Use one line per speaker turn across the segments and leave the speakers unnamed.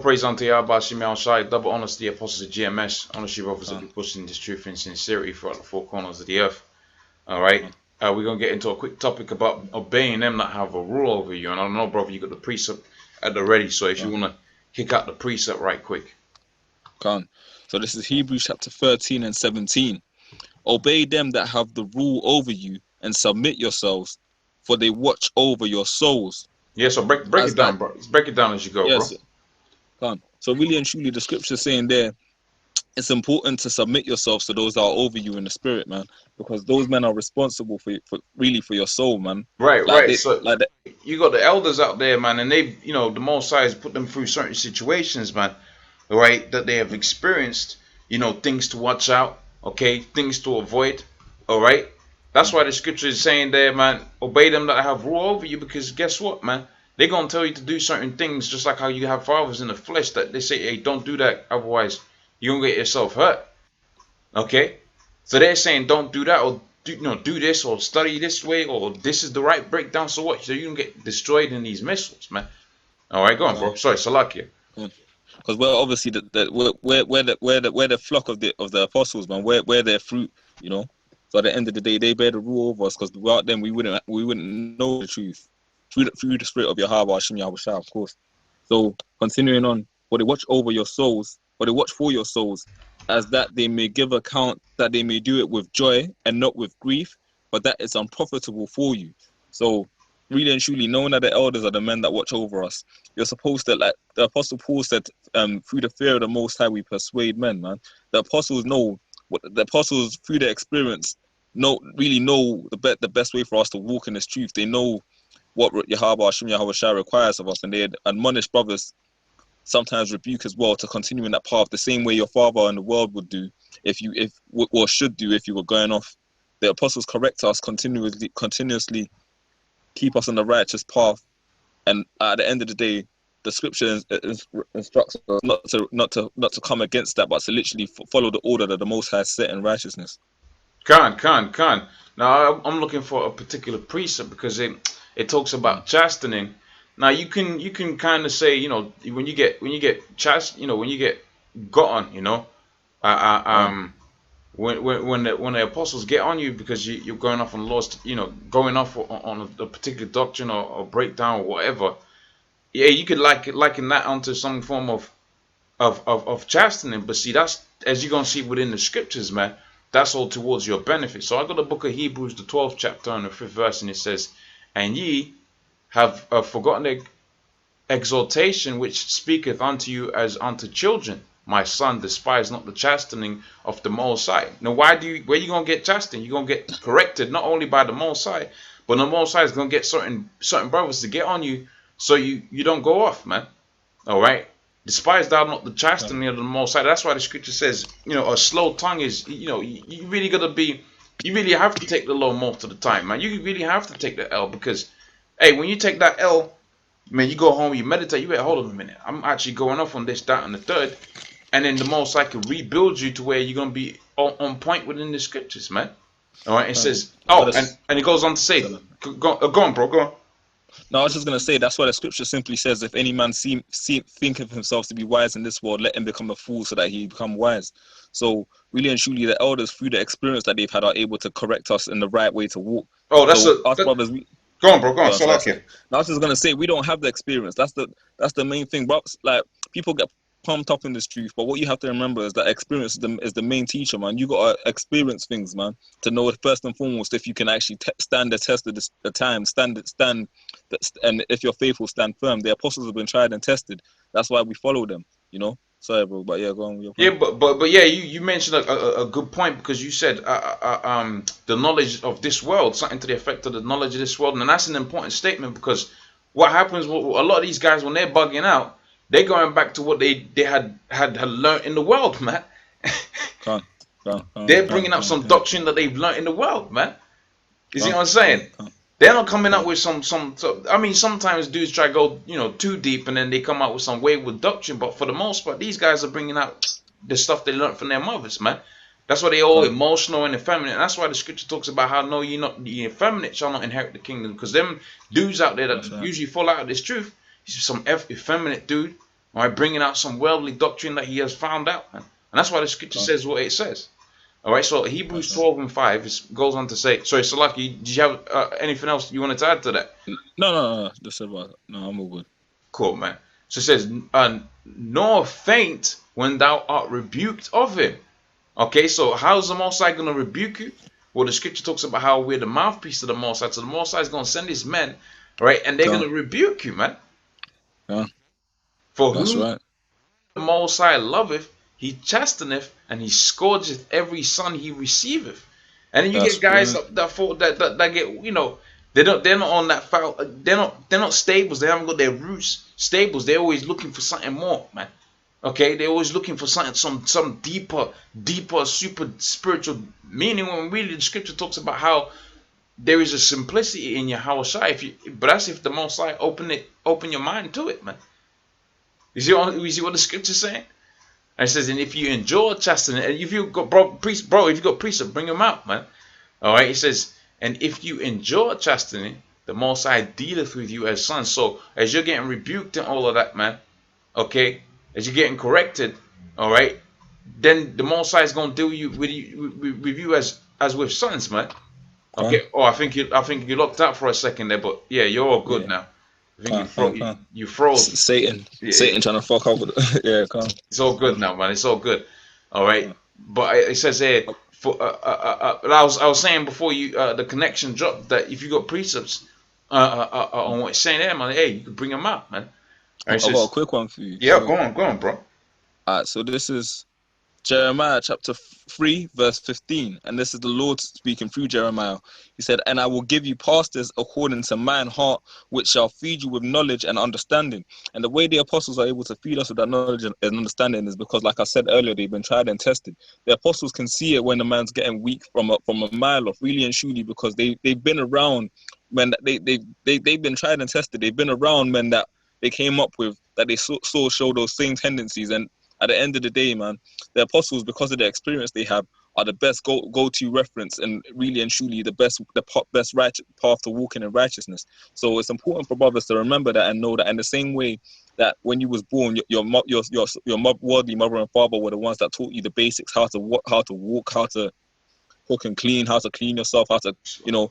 Praise unto Yahweh Shemi Shai, double honors to the apostles of GMS, honors you brothers that be
Con,
pushing this truth in sincerity throughout the four corners of the earth. Alright,
con,
we're going to get into a quick topic about obeying them that have a rule over you. And I don't know, brother, you got the precept at the ready, so if you
con,
want to kick out the precept right quick.
con. So this is Hebrews chapter 13 and 17. Obey them that have the rule over you and submit yourselves, for they watch over your souls.
Yeah, so break
As
it
that,
down, bro. Break it down as you go, bro.
yes, con. So really and truly, the scripture is saying there, it's important to submit yourselves to those that are over you in the spirit, man, because those men are responsible for your soul, man.
Right,
Like
right.
they,
So
like that.
you got the elders out there, man, and they've, the Most High has put them through certain situations, man, right, that they have experienced, things to watch out, okay, things to avoid, all right. That's why the scripture is saying there, man, obey them that have rule over you, because guess what, man, they're gonna tell you to do certain things, just like how you have fathers in the flesh that they say, hey, don't do that, otherwise you're gonna get yourself hurt, okay. So they're saying don't do that, or do this, or study this way, or this is the right breakdown. So what? So you can get destroyed in these missiles, man. All right, go on, bro. Sorry, Salakia.
Because we're obviously we're the flock of the apostles, man. We're their fruit, you know. So at the end of the day, they bear the rule over us. Because without them, we wouldn't know the truth through the spirit of Yahweh Hashem Yahweh Shah, of course. So continuing on, for they watch over your souls, or they watch for your souls, as that they may give account, that they may do it with joy and not with grief, but that is unprofitable for you. So really and truly, knowing that the elders are the men that watch over us, you're supposed to, like the Apostle Paul said, through the fear of the Most High we persuade men, man. The apostles know what the apostles through their experience know the best way for us to walk in this truth. They know what Yahweh Hashem Yahweh Shai requires of us, and they admonish brothers, sometimes rebuke as well, to continue in that path the same way your father in the world would do if or should do if you were going off. The apostles correct us continuously keep us on the righteous path, and at the end of the day, the scripture instructs us not to come against that, but to literally follow the order that the Most High set in righteousness.
Khan. Now I'm looking for a particular precept because it talks
Mm,
about chastening. Now you can kind of say, when you get when you get gotten, uh, uh,
uh,
um when the apostles get on you because you're going off on lost, going off on a particular doctrine or breakdown or whatever. Yeah, you could liken that onto some form of chastening. But see, that's, as you're gonna see within the scriptures, man, that's all towards your benefit. So I got the book of Hebrews, the 12th chapter and the 5th verse, and it says, and ye have forgotten the exhortation which speaketh unto you as unto children. My son, despise not the chastening of the Most High. Now, where you gonna get chastened? You're gonna get corrected not only by the Most High, but the Most High is gonna get certain brothers to get on you, so you don't go off, man. All right. Despise thou not the
uh,
chastening of the Most High. That's why the scripture says, a slow tongue is, you really gotta be, you really have to take the low most of the time, man. You really have to take the L because, hey, when you take that L, man, you go home, you meditate, you better hold on a minute. I'm actually going off on this, that, and the third, and then the Most High can rebuild you to where you're gonna be on point within the scriptures, man. All right. It says,
that's what
oh,
it's.
and it goes on to say, go on, bro, go on.
No, I was just gonna say that's why the scripture simply says, "If any man think of himself to be wise in this world, let him become a fool, so that he become wise." So really and truly, the elders, through the experience that they've had, are able to correct us in the right way to walk.
Oh,
So us brothers,
go on, bro, go on.
so I
Salakia.
said, now I was just gonna say we don't have the experience. That's the main thing. But like people get pumped up in this truth, but what you have to remember is that experience is the main teacher, man. You gotta experience things, man, to know first and foremost if you can actually stand the test of the time, and if you're faithful, stand firm. The apostles have been tried and tested. That's why we follow them, you know. Sorry, bro, but yeah, go on with your
Yeah,
point.
but yeah, you mentioned a good point because you said the knowledge of this world, something to the effect of the knowledge of this world, and that's an important statement because what happens with a lot of these guys when they're bugging out, they're going back to what they had learned in the world, man.
Come, come, come,
They're
come,
bringing up
come,
some
come,
doctrine that they've learned in the world, man. You see
come,
what I'm saying?
come, come,
They're not coming up
come.
with I mean, sometimes dudes try to go, too deep, and then they come out with some wayward doctrine. But for the most part, these guys are bringing out the stuff they learned from their mothers, man. That's why they all
Come.
emotional and effeminate. And that's why the scripture talks about how no, you're not the effeminate shall not inherit the kingdom. Because them dudes out there that
That's right.
usually fall out of this truth, he's some effeminate dude. All right, bringing out some worldly doctrine that he has found out, man. And that's why the scripture says what it says. All right, so Hebrews 12:5 goes on to say. Sorry, Salaki, did you have anything else you wanted to add to that?
No. Just about no. I'm all good.
Cool, man. So it says, nor faint when thou art rebuked of him. Okay, so how's the Most High going to rebuke you? Well, the scripture talks about how we're the mouthpiece of the Most High. So the Most High is going to send his men, right? And they're going to rebuke you, man.
Yeah.
For
That's
whom
right.
the Most High loveth, he chasteneth, and he scourgeth every son he receiveth. And then you get guys that get, you know, they're not on that foul. They're not stables. They haven't got their roots stables. They're always looking for something more, man. Okay, they're always looking for something, some deeper, super spiritual meaning. When really the scripture talks about how there is a simplicity in Yahweh Shai. But that's if the Most High open your mind to it, man. You see what the scripture's saying? And it says, and if you endure chastening, and if you got if you got precept, bring them out, man. All right, it says, and if you endure chastening, the Most High dealeth with you as sons. So as you're getting rebuked and all of that, man, okay, as you're getting corrected, all right, then the Most High is gonna deal with you as with sons, man. Okay. Oh, I think you locked out for a second there, but yeah, you're all good now. I think you froze.
Satan trying to fuck up with it. Yeah, come.
It's all good now, man. It's all good. All right. But it says here, I was saying before you the connection dropped, that if you got precepts on what it's saying there, man, hey, you can bring them out, man.
Right, I've got a quick one for you.
Yeah, so, go on, bro.
Alright, so this is Jeremiah chapter 3 verse 15, and this is the Lord speaking through Jeremiah. He said, and I will give you pastors according to mine heart, which shall feed you with knowledge and understanding. And the way the apostles are able to feed us with that knowledge and understanding is because, like I said earlier, they've been tried and tested. The apostles can see it when the man's getting weak from a mile off, really and truly, because they've been around when they've been tried and tested. They've been around men that they came up with, that they saw show those same tendencies. And at the end of the day, man, the apostles, because of the experience they have, are the best go-to reference, and really and truly the best right path to walking in righteousness. So it's important for brothers to remember that and know that. In the same way that when you was born, your worldly mother and father were the ones that taught you the basics, how to walk, how to cook and clean, how to clean yourself, how to, you know,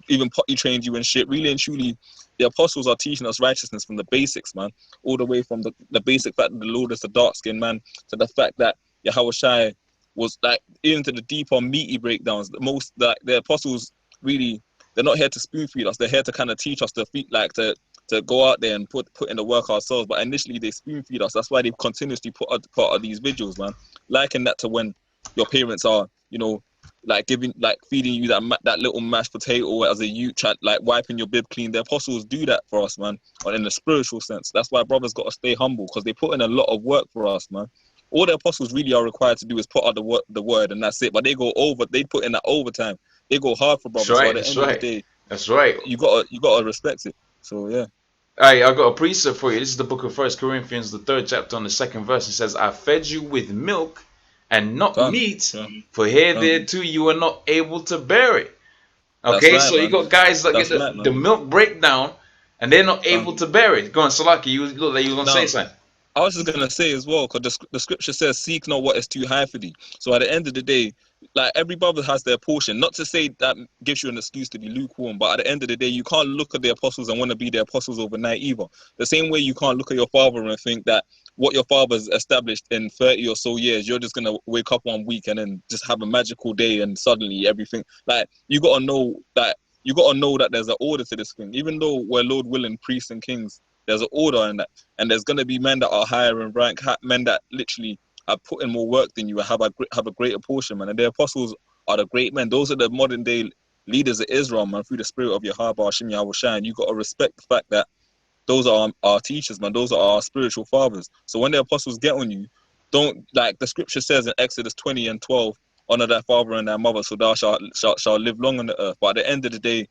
even potty trained you and shit. Really and truly, the apostles are teaching us righteousness from the basics, man. All the way from the basic fact that the Lord is a dark-skinned man, to the fact that Yahweh Shai was, like, even to the deeper meaty breakdowns. The apostles, really, they're not here to spoon feed us. They're here to kind of teach us to go out there and put in the work ourselves. But initially they spoon feed us. That's why they continuously put out these videos, man. Liken that to when your parents are, you know, feeding you that little mashed potato as a youth, like wiping your bib clean. The apostles do that for us, man, in a spiritual sense. That's why brothers got to stay humble, because they put in a lot of work for us, man. All the apostles really are required to do is put out the word, and that's it. But they put in that overtime. They go hard for brothers.
That's right.
So at the end of the day,
that's right.
You gotta respect it. So yeah.
Hey, I got a precept for you. This is the book of 1 Corinthians, the 3rd chapter, on the 2nd verse. It says, I fed you with milk and not meat, for thereto you are not able to bear it. Okay, right, so man. You got guys that get the milk breakdown, and they're not able to bear it. Go on, Salaki, you look like you were going to say something.
I was just going to say as well, because the scripture says, seek not what is too high for thee. So at the end of the day, like, every brother has their portion. Not to say that gives you an excuse to be lukewarm, but at the end of the day, you can't look at the apostles and want to be the apostles overnight either. The same way you can't look at your father and think that what your father's established in 30 or so years, you're just going to wake up one week and then just have a magical day and suddenly everything. Like, you got to know that there's an order to this thing. Even though we're Lord willing priests and kings, there's an order in that. And there's going to be men that are higher in rank, men that literally have put in more work than you, have a greater portion, man. And the apostles are the great men. Those are the modern day leaders of Israel, man, through the spirit of Yahweh Hashem Yahweh Shai. And you got to respect the fact that those are our teachers, man. Those are our spiritual fathers. So when the apostles get on you, don't, like the scripture says in Exodus 20:12, honor thy father and thy mother, so thou shalt live long on the earth. But at the end of the day,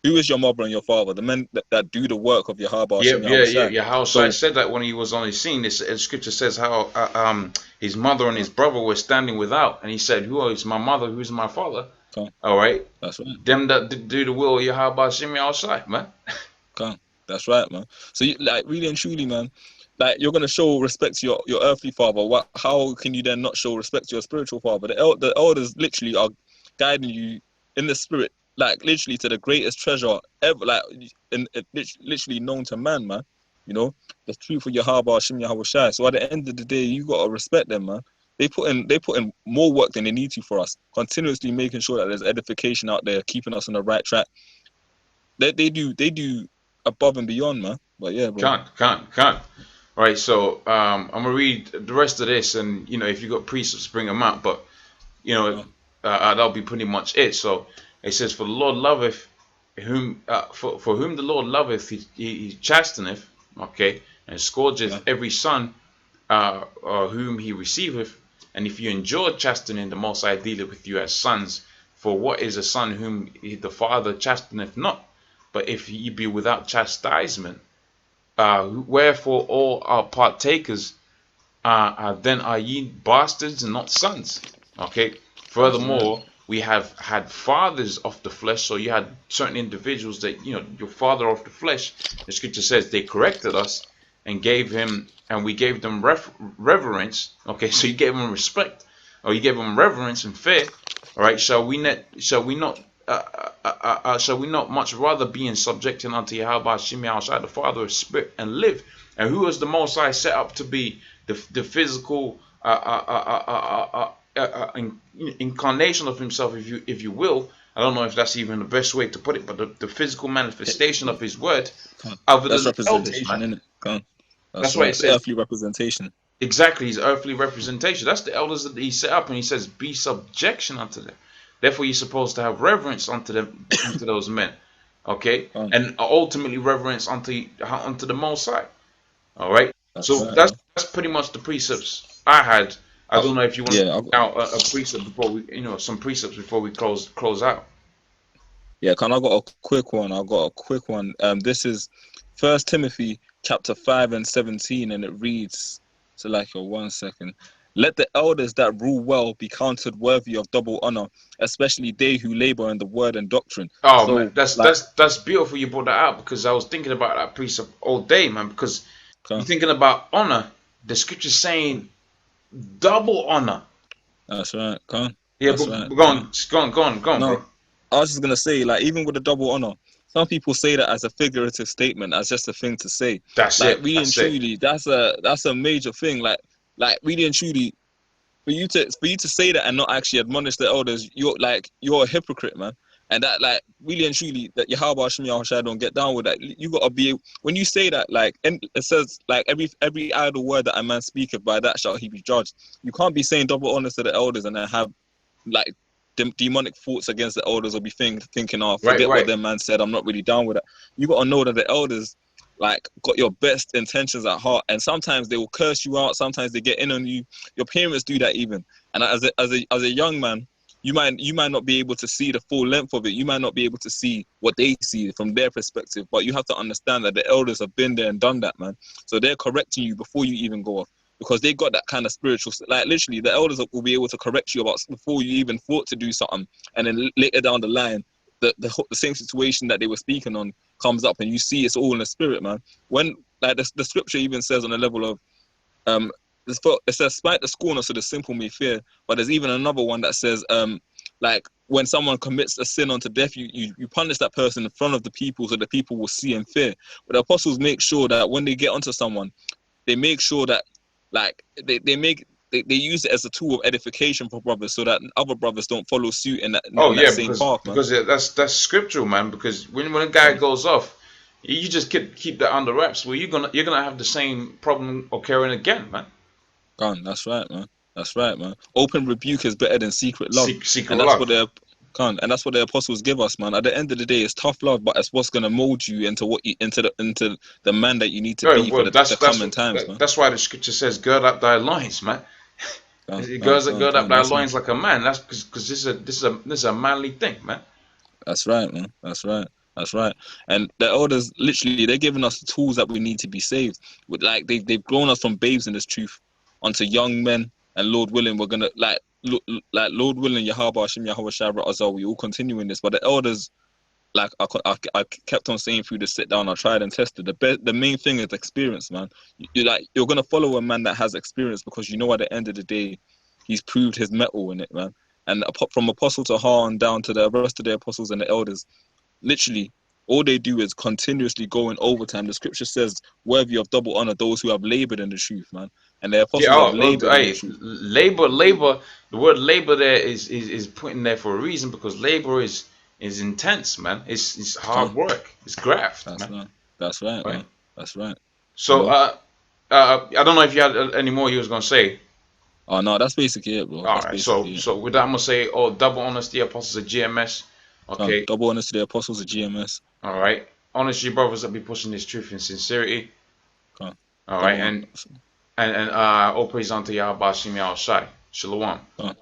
who is your mother and your father? The men that do the work of Yahweh.
Yahweh said that when he was on his scene. This scripture says how his mother and his brother were standing without, and he said, "Who is my mother? Who is my father?" Okay. All right, that's right. Them that do the will of Yahweh Shem outside, man.
Okay. That's right, man. So, like, really and truly, man, like you're gonna show respect to your earthly father. How can you then not show respect to your spiritual father? The elders literally are guiding you in the spirit, like literally to the greatest treasure ever, like literally known to man, man. You know, the truth of Yahweh Hashem Yahweh Shai. So at the end of the day, you gotta respect them, man. They put in more work than they need to for us, continuously making sure that there's edification out there, keeping us on the right track. They do above and beyond, man. But yeah, bro.
Can't. All right, so I'm gonna read the rest of this, and if you got precepts, bring them out. But that'll be pretty much it. So it says, "For the Lord loveth whom for whom the Lord loveth, he chasteneth, okay, and scourgeth every son whom he receiveth. And if you endure chastening, the Most High dealeth with you as sons. For what is a son whom the father chasteneth not? But if ye be without chastisement, wherefore all are partakers, then are ye bastards and not sons." Okay. Furthermore, we have had fathers of the flesh. So you had certain individuals that, your father of the flesh, the scripture says they corrected us and we gave them reverence. Okay, so you gave them respect, or you gave them reverence and fear. All right, shall we not much rather be in subjection unto Yahweh Hashem Yahushua, the Father of Spirit, and live? And who is the Most High set up to be the physical incarnation of Himself, if you will? I don't know if that's even the best way to put it, but the physical manifestation of His word.
That's representation, isn't it?
That's why it says
earthly representation.
Exactly, His earthly representation. That's the elders that He set up, and He says, "Be subjection unto them." Therefore, you're supposed to have reverence unto them, unto those men, okay, and ultimately reverence unto the Most High. All right. That's pretty much the precepts I had. I don't know if you want to point out a precept before we, some precepts before we close out.
Yeah, I got a quick one. This is 1 Timothy chapter 5 and 17, and it reads, so like 1 second. "Let the elders that rule well be counted worthy of double honor, especially they who labor in the word and doctrine."
Oh, so, man, that's beautiful you brought that out, because I was thinking about that precept all day, man. Because you're thinking about honor, the scripture's saying double honor.
That's right. Go on.
Yeah, go on, bro.
I was just gonna say, like, even with the double honor, some people say that as a figurative statement, as just a thing to say.
That's
like,
it.
Really and truly, that's a major thing. Like really and truly, for you to say that and not actually admonish the elders, you're a hypocrite, man. And that, like, really and truly, that Yahweh Hashem Yahushua don't get down with that. You gotta be, when you say that, like, and it says, like, every idle word that a man speaketh, by that shall he be judged. You can't be saying double honor to the elders and then have, like, demonic thoughts against the elders, or be thinking, "Oh, forget what their man said, I'm not really down with it." You gotta know that the elders, like, got your best intentions at heart, and sometimes they will curse you out, sometimes they get in on you. Your parents do that even. And as a young man, you might not be able to see the full length of it. You might not be able to see what they see from their perspective, but you have to understand that the elders have been there and done that, man. So they're correcting you before you even go off, because they got that kind of spiritual, like, literally the elders will be able to correct you about before you even thought to do something, and then later down the line, the same situation that they were speaking on comes up, and you see it's all in the spirit, man. When, like, the scripture even says on the level of, it says, "Spite the scorner, so the simple may fear." But there's even another one that says, like, when someone commits a sin unto death, you punish that person in front of the people, so the people will see and fear. But the apostles make sure that when they get onto someone, they make sure that, like, they use it as a tool of edification for brothers, so that other brothers don't follow suit in that same path, man.
Because that's scriptural, man. Because when a guy goes off, you just keep that under wraps. Well, you're gonna have the same problem occurring again, man.
That's right, man. That's right, man. Open rebuke is better than secret love.
And that's
what the apostles give us, man. At the end of the day, it's tough love, but it's what's gonna mold you into the man that you need to be for the coming times, man.
That's why the scripture says, "Gird up thy loins, man." Gird up thy loins like a man. That's because this is a manly thing, man.
That's right, man. That's right. And the elders, literally, they're giving us the tools that we need to be saved. With, like, they've grown us from babes in this truth onto young men, and Lord willing, we're gonna, Lord willing, Yahweh Hashem Yahweh Shai Azal, we all continue in this. But the elders, like I kept on saying through the sit down, I tried and tested. The main thing is experience, man. You're gonna follow a man that has experience because you know at the end of the day, he's proved his mettle in it, man. And from Apostle to Han down to the rest of the apostles and the elders, literally all they do is continuously go in overtime. The scripture says, "Worthy of double honor those who have labored in the truth, man." And the
Yeah,
apostles have labored in the
hey,
truth.
labor. The word labor there is put in there for a reason because labor is intense, man. It's hard
Huh?
work. It's graft,
That's
man.
right. That's right,
Right.
man. That's right. You
So,
know.
I don't know if you had any more you was gonna say.
Oh no, that's basically it, bro.
All
That's
right. So,
basically it.
with that, I'm gonna say, oh, double honesty, apostles of GMS. Okay.
Double honors to the apostles of GMS.
All right. Honesty, brothers that be pushing this truth and sincerity.
Huh?
All right.
Double
And all praise unto Yahweh Shimi outside. Shalom.
honors.